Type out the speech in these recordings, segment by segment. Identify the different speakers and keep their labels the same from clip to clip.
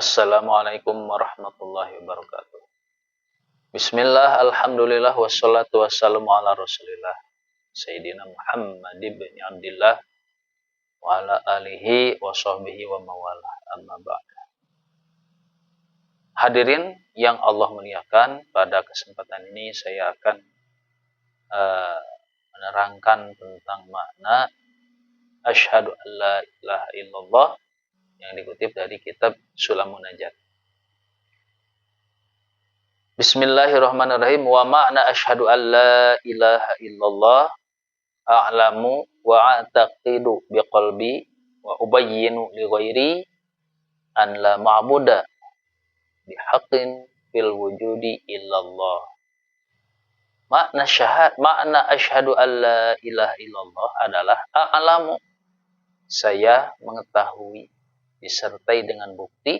Speaker 1: Assalamualaikum warahmatullahi wabarakatuh. Bismillah, alhamdulillah, wassalatu wassalamu ala rasulillah Sayyidina Muhammad ibn Abdillah wa ala alihi wa sahbihi wa mawalah, amma ba'd. Hadirin yang Allah muliakan, pada kesempatan ini saya akan menerangkan tentang makna asyhadu an la ilaha illallah yang dikutip dari kitab Sulamun Najat. Bismillahirrahmanirrahim. Wa ma'na asyhadu an la ilaha illallah a'lamu wa a'taqidu biqalbi wa ubayyinu li ghairi an la ma'buda bihaqqin fil wujudi illallah. Makna asyhadu an la ilaha illallah adalah a'lamu, saya mengetahui, disertai dengan bukti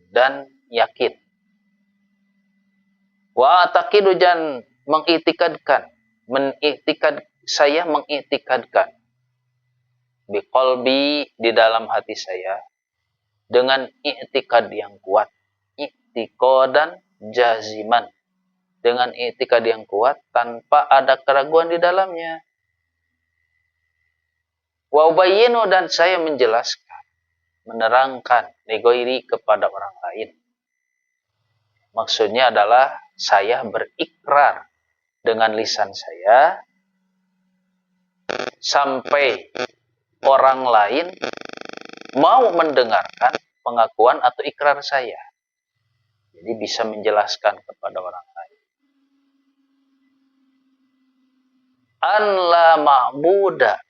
Speaker 1: dan yakin. Wa taqidu, dan saya mengiktikadkan biqalbi, di dalam hati saya, dengan i'tikad yang kuat, i'tiqadan jaziman, dengan i'tikad yang kuat tanpa ada keraguan di dalamnya. Wa ubayyinu, dan saya menjelaskan, menerangkan lighairi, kepada orang lain. Maksudnya adalah saya berikrar dengan lisan saya sampai orang lain mau mendengarkan pengakuan atau ikrar saya. Jadi bisa menjelaskan kepada orang lain. An la ma'buda,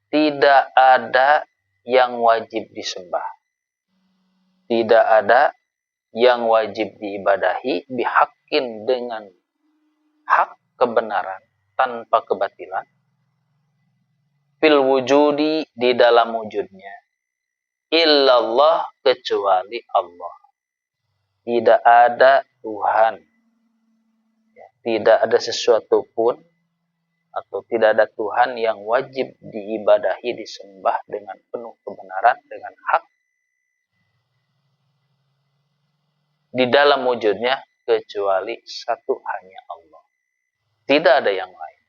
Speaker 1: tidak ada yang wajib disembah, tidak ada yang wajib diibadahi, bihaqqin, dengan hak, kebenaran, tanpa kebatilan, fil wujudi, di dalam wujudnya, illallah, kecuali Allah. Tidak ada Tuhan, tidak ada sesuatu pun, atau tidak ada Tuhan yang wajib diibadahi, disembah dengan penuh kebenaran, dengan hak, di dalam wujudnya, kecuali satu, hanya Allah. Tidak ada yang lain.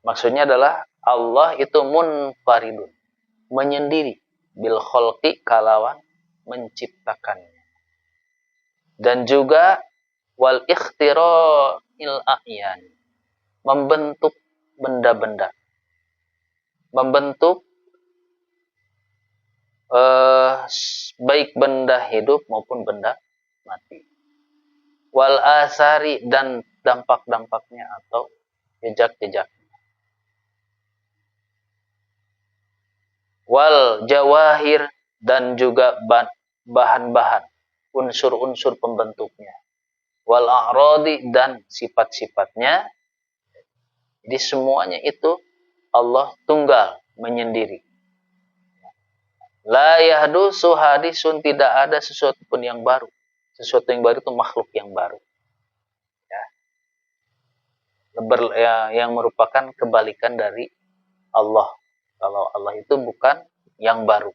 Speaker 1: Maksudnya adalah Allah itu munfaridun, menyendiri, bil khalqi, kalawan menciptakannya, dan juga wal ikhtira'il a'yan, membentuk benda-benda, membentuk baik benda hidup maupun benda mati. Wal asari, dan dampak-dampaknya atau jejak-jejaknya. Wal jawahir, dan juga bahan-bahan, unsur-unsur pembentuknya. Wal a'radi, dan sifat-sifatnya. Jadi semuanya itu Allah tunggal, menyendiri. La yahdusu hadisun, tidak ada sesuatu pun yang baru. Sesuatu yang baru itu makhluk yang baru. Yang merupakan kebalikan dari Allah. Kalau Allah itu bukan yang baru.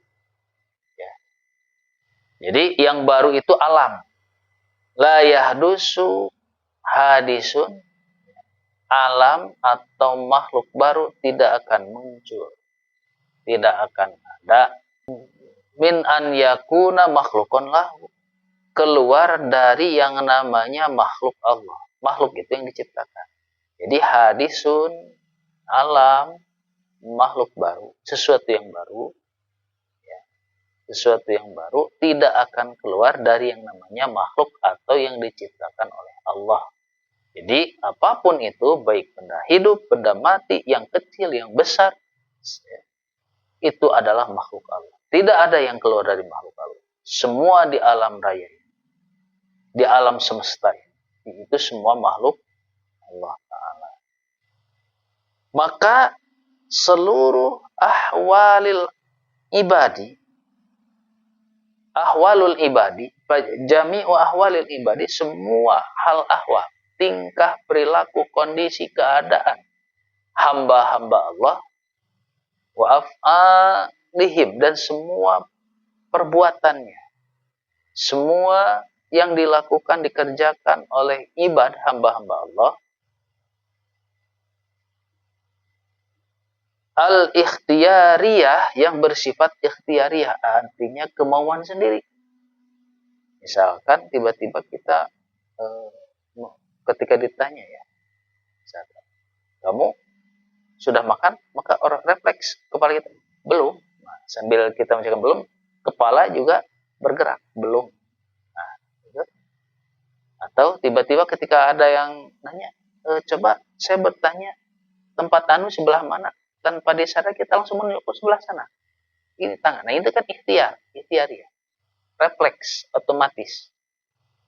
Speaker 1: Jadi yang baru itu alam. La yahdusu hadisun, alam atau makhluk baru tidak akan muncul, tidak akan ada, min an yakuna makhlukun lahu, keluar dari yang namanya makhluk Allah. Makhluk itu yang diciptakan. Jadi hadisun, alam, makhluk baru, sesuatu yang baru, sesuatu yang baru tidak akan keluar dari yang namanya makhluk atau yang diciptakan oleh Allah. Jadi apapun itu, baik benda hidup, benda mati, yang kecil, yang besar, itu adalah makhluk Allah. Tidak ada yang keluar dari makhluk Allah. Semua di alam raya ini, di alam semesta ini, itu semua makhluk Allah Ta'ala. Maka seluruh ahwalul ibadi, jami'u ahwalil ibadi, semua hal ahwal, tingkah, perilaku, kondisi, keadaan hamba-hamba Allah wa af'alihim, dan semua perbuatannya, semua yang dilakukan, dikerjakan oleh ibad hamba-hamba Allah, al-ikhtiyariyah, yang bersifat ikhtiyariyah, artinya kemauan sendiri. Misalkan tiba-tiba kita ketika ditanya ya, misalkan, kamu sudah makan? Maka orang refleks kepala kita, belum. Nah, sambil kita mengucapkan belum, kepala juga bergerak, belum. Nah, gitu. Atau tiba-tiba ketika ada yang nanya, coba saya bertanya, tempat anu sebelah mana? Tanpa disadari kita langsung menunjuk ke sebelah sana. Ini tangan. Nah, itu kan ikhtiar ya. Refleks, otomatis.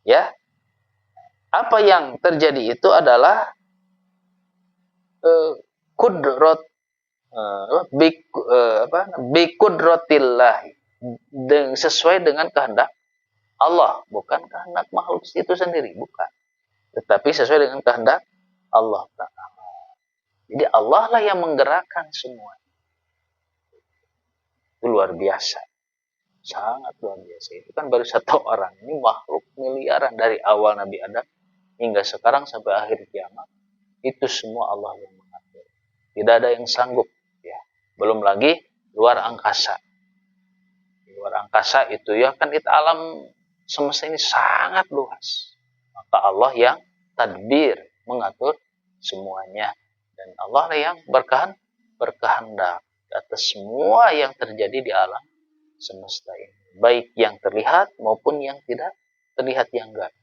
Speaker 1: Ya. Apa yang terjadi itu adalah kudrot, bikudrotillah, sesuai dengan kehendak Allah, bukan kehendak makhluk itu sendiri, bukan, tetapi sesuai dengan kehendak Allah Ta'ala. Jadi Allah lah yang menggerakkan semua. Itu luar biasa, sangat luar biasa. Itu kan baru satu orang, ini makhluk miliaran dari awal Nabi Adam hingga sekarang sampai akhir kiamat, itu semua Allah yang mengatur. Tidak ada yang sanggup, ya. Belum lagi luar angkasa. Luar angkasa itu ya kan, itu alam semesta ini sangat luas. Maka Allah yang tadbir, mengatur semuanya, dan Allah yang berkehendak atas semua yang terjadi di alam semesta ini, baik yang terlihat maupun yang tidak terlihat, yang gaib.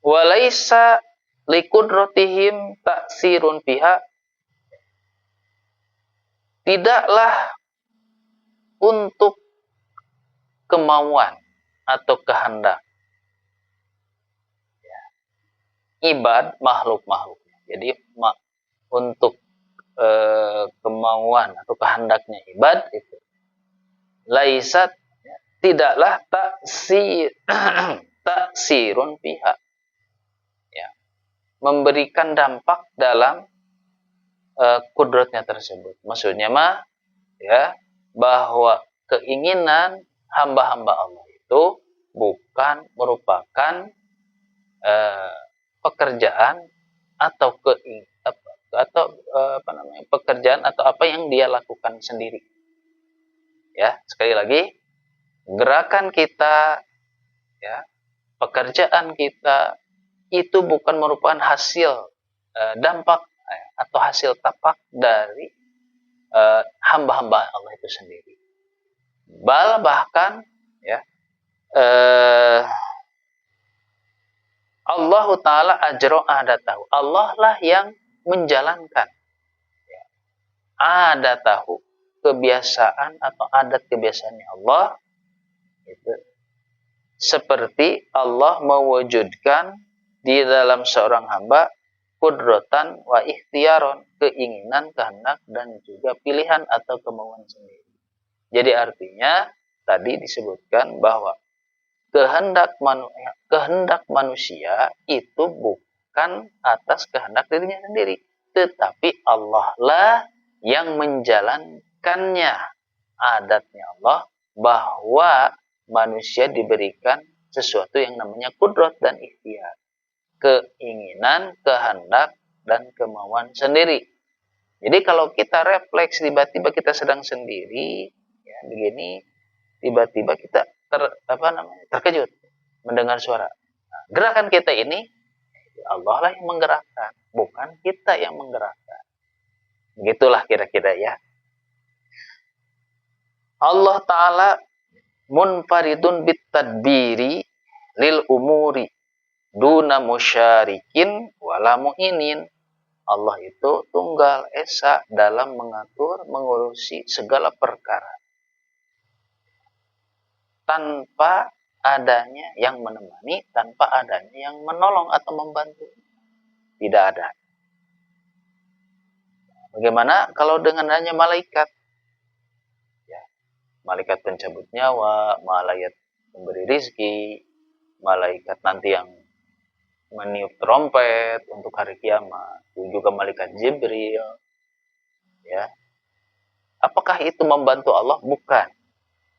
Speaker 1: Walaisa likudrotihim taksirun fiha, tidaklah untuk kemauan atau kehendak ibad makhluk-makhluk. Jadi untuk kemauan atau kehendaknya ibad itu laisat, tidaklah taksirun pihak, ya, memberikan dampak dalam kudratnya tersebut. Maksudnya mah ya, bahwa keinginan hamba-hamba Allah itu bukan merupakan pekerjaan atau pekerjaan atau apa yang dia lakukan sendiri. Ya, sekali lagi, gerakan kita, ya, pekerjaan kita itu bukan merupakan hasil dampak atau hasil tapak dari hamba-hamba Allah itu sendiri. Bahkan ya, Allah Ta'ala ajro adatahu, Allah lah yang menjalankan adatahu, kebiasaan atau adat kebiasaannya Allah itu, seperti Allah mewujudkan di dalam seorang hamba kudrotan wa ikhtiaron, keinginan, kehendak, dan juga pilihan atau kemauan sendiri. Jadi artinya tadi disebutkan bahwa kehendak manusia itu bukan atas kehendak dirinya sendiri, tetapi Allah lah yang menjalankannya. Adatnya Allah bahwa manusia diberikan sesuatu yang namanya kudrat dan ikhtiar, keinginan, kehendak, dan kemauan sendiri. Jadi kalau kita refleks, tiba-tiba kita sedang sendiri, ya begini, tiba-tiba kita terkejut mendengar suara. Nah, gerakan kita ini Allah lah yang menggerakkan, bukan kita yang menggerakkan. Begitulah kira-kira ya. Allah Ta'ala munfaridun bit tadbiri lil umuri duna musyarikin wala mu'inin. Allah itu tunggal esa dalam mengatur, mengurusi segala perkara, tanpa adanya yang menemani, tanpa adanya yang menolong atau membantu. Tidak ada. Bagaimana kalau dengan hanya malaikat? Ya, malaikat pencabut nyawa, malaikat memberi rizki, malaikat nanti yang meniup trompet untuk hari kiamat, juga malaikat Jibril, ya. Apakah itu membantu Allah? Bukan.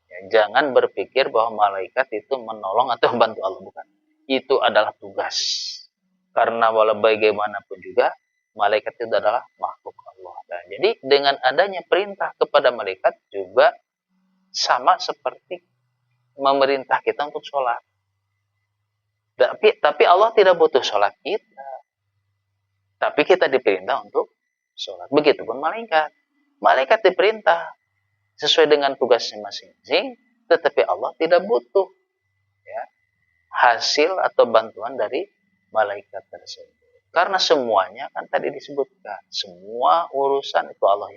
Speaker 1: Ya, jangan berpikir bahwa malaikat itu menolong atau membantu Allah, bukan. Itu adalah tugas. Karena walau bagaimanapun juga malaikat itu adalah makhluk Allah. Dan jadi dengan adanya perintah kepada malaikat juga sama seperti memerintah kita untuk sholat. Tapi Allah tidak butuh sholat kita. Tapi kita diperintah untuk sholat. Begitupun malaikat. Malaikat diperintah sesuai dengan tugasnya masing-masing, tetapi Allah tidak butuh ya, hasil atau bantuan dari malaikat tersebut. Karena semuanya kan tadi disebutkan, semua urusan itu Allah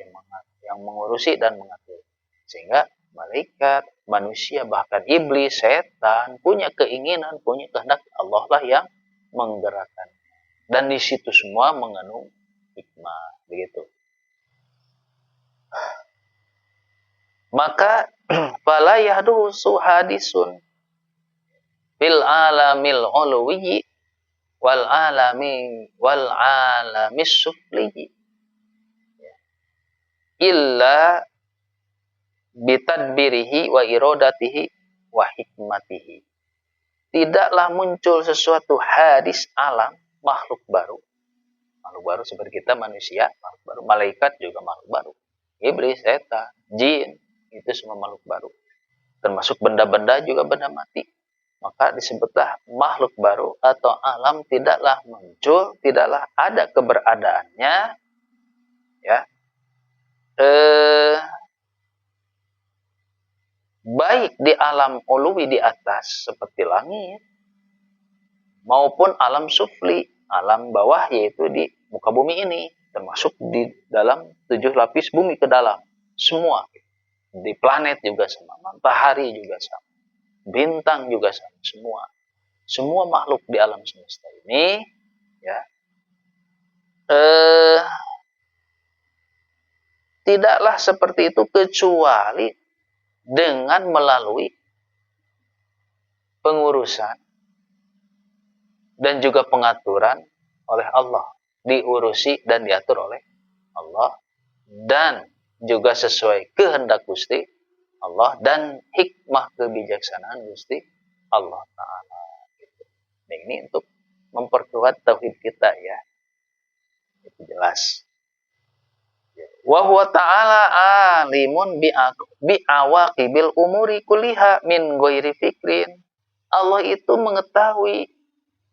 Speaker 1: yang mengurusi dan mengatur. Sehingga malaikat, manusia, bahkan iblis, setan punya keinginan, punya kehendak, Allah lah yang menggerakkan. Dan di situ semua mengandung hikmah, begitu. Maka fala yahdusu hadisun fil alamil ulwi wal alamis sufli illa bitadbirihi wa iradatihi wa hikmatihi. Tidaklah muncul sesuatu hadis alam, makhluk baru seperti kita manusia, makhluk baru, malaikat juga makhluk baru, iblis, setan, jin, itu semua makhluk baru, termasuk benda-benda juga benda mati. Maka disebutlah makhluk baru atau alam tidaklah muncul, tidaklah ada keberadaannya, ya, baik di alam uluwi di atas seperti langit, maupun alam sufli, alam bawah yaitu di muka bumi ini, termasuk di dalam 7 lapis bumi ke dalam, semua. Di planet juga sama, matahari juga sama, bintang juga sama, semua makhluk di alam semesta ini, ya, tidaklah seperti itu kecuali dengan melalui pengurusan dan juga pengaturan oleh Allah, diurusi dan diatur oleh Allah, dan juga sesuai kehendak Gusti Allah dan hikmah kebijaksanaan Gusti Allah Ta'ala. Nah, ini untuk memperkuat tauhid kita, ya. Itu jelas. Wa huwa ta'ala alimun bi awaqibil umuri kulliha min ghairi fikrin. Allah itu mengetahui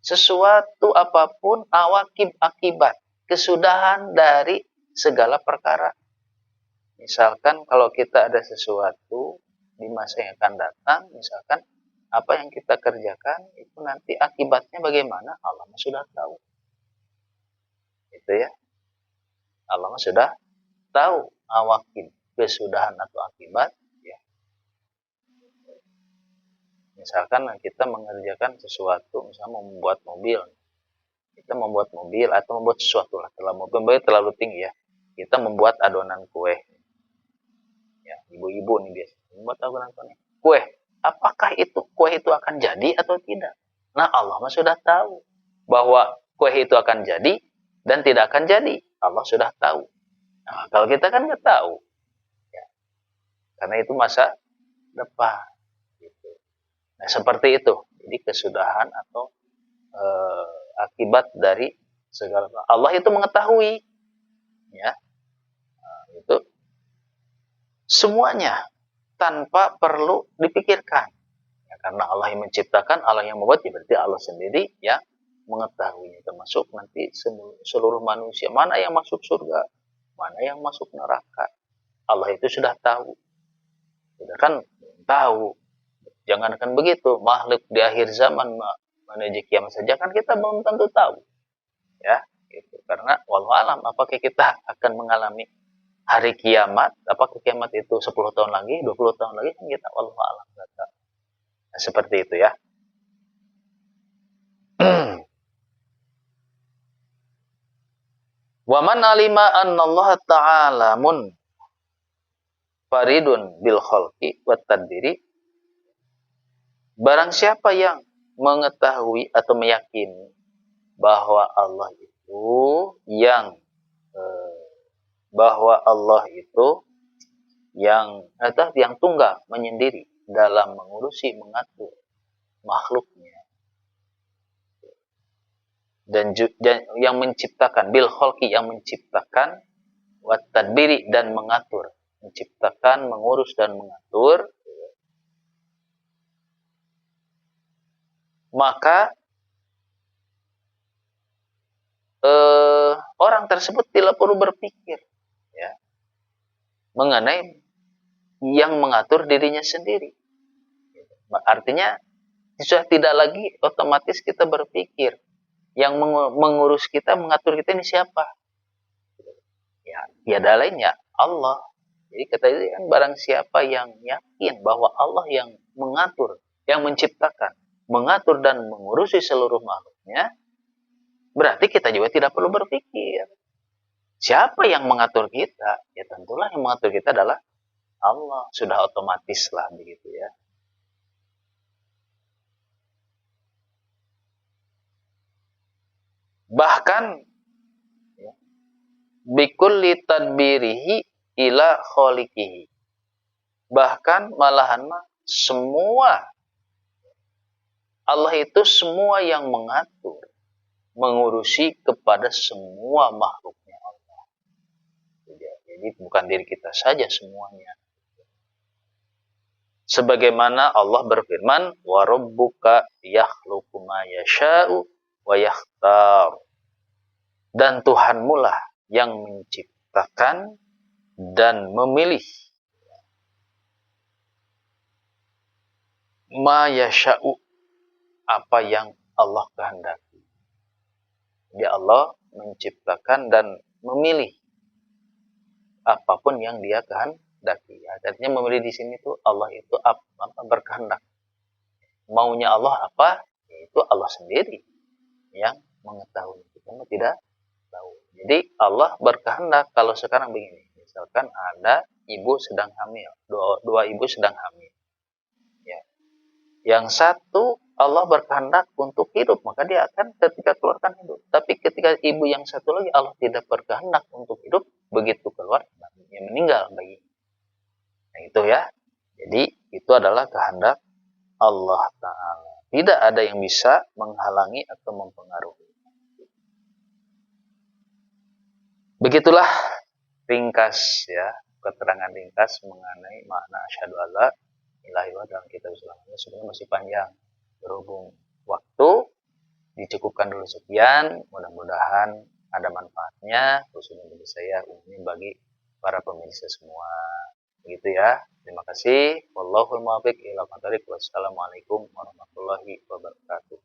Speaker 1: sesuatu apapun, awakib, akibat, kesudahan dari segala perkara. Misalkan kalau kita ada sesuatu di masa yang akan datang, misalkan apa yang kita kerjakan itu nanti akibatnya bagaimana, Allah sudah tahu. Itu ya. Allah sudah tahu awakib, kesudahan atau akibat, ya. Misalkan kita mengerjakan sesuatu, misalnya membuat mobil. Kita membuat mobil atau membuat sesuatu lah, mobil terlalu tinggi, ya. Kita membuat adonan kue. Ya, ibu-ibu nih biasa membuat adonan kue. Apakah itu kue itu akan jadi atau tidak? Nah, Allah sudah tahu bahwa kue itu akan jadi dan tidak akan jadi. Allah sudah tahu. Nah, kalau kita kan nggak tahu, ya. Karena itu masa depan. Gitu. Nah, seperti itu. Jadi kesudahan atau akibat dari segala. Allah itu mengetahui, ya. Nah, itu semuanya tanpa perlu dipikirkan. Ya, karena Allah yang menciptakan, Allah yang membuat, ya berarti Allah sendiri yang mengetahuinya, termasuk nanti seluruh manusia, mana yang masuk surga, mana yang masuk neraka. Allah itu sudah tahu. Sudah kan tahu. Jangankan begitu, makhluk di akhir zaman menuju kiamat saja kan kita belum tentu tahu. Ya, gitu. Karena wallahu alam apakah kita akan mengalami hari kiamat, apakah kiamat itu 10 tahun lagi, 20 tahun lagi, kan kita wallahu alam. Nah, seperti itu, ya. Wa man alima anna Allah ta'ala faridun bil khalqi wat tadbiri. Barang siapa yang mengetahui atau meyakini bahwa Allah itu yang yang tunggal menyendiri dalam mengurusi mengatur makhluknya dan yang menciptakan bil khalqi, yang menciptakan, wat tadbiri, dan mengatur, menciptakan, mengurus dan mengatur, maka orang tersebut tidak perlu berpikir ya mengenai yang mengatur dirinya sendiri. Artinya sudah tidak lagi otomatis kita berpikir yang mengurus kita, mengatur kita ini siapa? Ya, tiada lain ya Allah. Jadi kata itu kan, barang siapa yang yakin bahwa Allah yang mengatur, yang menciptakan, mengatur dan mengurusi seluruh makhluknya, berarti kita juga tidak perlu berpikir siapa yang mengatur kita. Ya tentulah yang mengatur kita adalah Allah. Sudah otomatis lah begitu ya. Bahkan ya, bikulli tadbirihi ila kholikihi. Bahkan malahan semua Allah itu semua yang mengatur, mengurusi kepada semua makhluknya Allah. Jadi bukan diri kita saja semuanya. Sebagaimana Allah berfirman, wa rabbuka yakhluqu ma yasha'u wa yakhtar. Dan Tuhanmu lah yang menciptakan dan memilih ma yasha'u, apa yang Allah kehendaki. Jadi Allah menciptakan dan memilih apapun yang Dia kehendaki. Artinya memilih di sini tuh Allah itu apa berkehendak. Maunya Allah apa? Itu Allah sendiri yang mengetahui. Kita tidak tahu. Jadi Allah berkehendak kalau sekarang begini. Misalkan ada ibu sedang hamil, dua ibu sedang hamil. Ya. Yang satu Allah berkehendak untuk hidup, maka dia akan ketika keluarkan hidup. Tapi ketika ibu yang satu lagi Allah tidak berkehendak untuk hidup, begitu keluar dia meninggal bayi. Nah itu ya. Jadi itu adalah kehendak Allah Ta'ala. Tidak ada yang bisa menghalangi atau mempengaruhi. Begitulah ringkas ya, keterangan ringkas mengenai makna asyhadu alla ilaha illallah dalam kitab Islam. Sebenarnya masih panjang. Berhubung waktu, dicukupkan dulu sekian. Mudah-mudahan ada manfaatnya, khususnya bagi saya, umumnya bagi para pemirsa semua. Begitu ya. Terima kasih. Wallahul muwaffiq ila aqwamit thoriq. Wassalamualaikum warahmatullahi wabarakatuh.